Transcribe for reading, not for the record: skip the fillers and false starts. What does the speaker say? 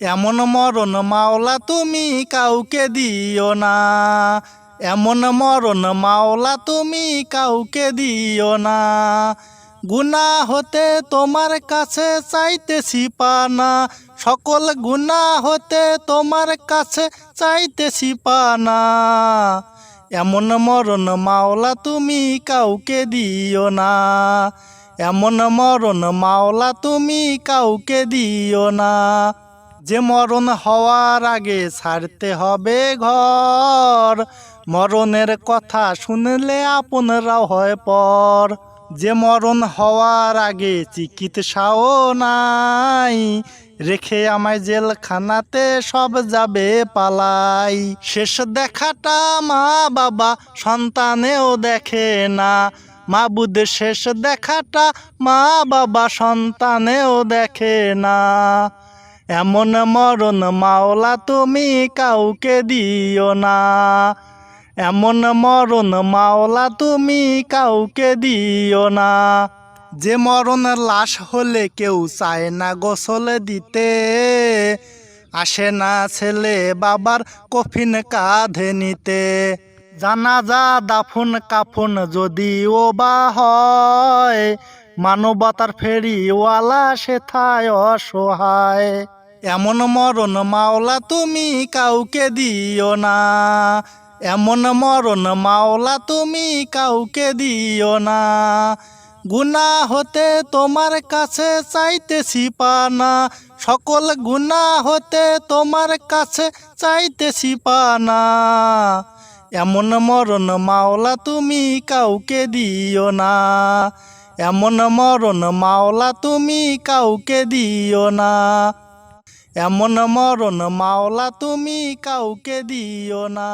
এমন মরণ মাওলা তুমি কাউকে দিও না, এমন মরণ মাওলা তুমি কাউকে দিও না। গুনাহ হতে তোমার কাছে চাইতেছি পানা, সকল গুনাহ হতে তোমার কাছে চাইতেছি পানা। এমন মরণ মাওলা তুমি কাউকে দিও না, এমন মরণ মাওলা তুমি কাউকে দিও না। যে মরণ হওয়ার আগে ছাড়তে হবে ঘর, মরণের কথা শুনলে আপনারাও হয় পর। যে মরণ হওয়ার আগে চিকিৎসাও নাই, রেখে আমায় জেলখানাতে সব যাবে পালাই। শেষ দেখাটা মা বাবা সন্তানেও দেখে না, মাবুদ শেষ দেখাটা মা বাবা সন্তানেও দেখে না। এমন মরণ মাওলা তুমি কাউকে দিও না, এমন মরণ মাওলা তুমি কাউকে দিও না। যে মরণ লাশ হলে কেউ চায় না গোসল দিতে, আসে না ছেলে বাবার কফিন কাঁধে নিতে। জানাজা দাফন কাফন যদিও বা হয়, মানবতার ফেরিওয়ালা সেথায় অসহায়। এমন মরণ মাওলা তুমি কাউকে দিও না, এমন মরণ মাওলা তুমি কাউকে দিও না। গুনাহ হতে তোমার কাছে চাইতেছি পানা, সকল গুনাহ হতে তোমার কাছে চাইতেছি পানা। এমন মরণ মাওলা তুমি কাউকে দিও না, এমন মরণ মাওলা তুমি কাউকে দিও না, এমন মরণ মাওলা তুমি কাউকে দিও না।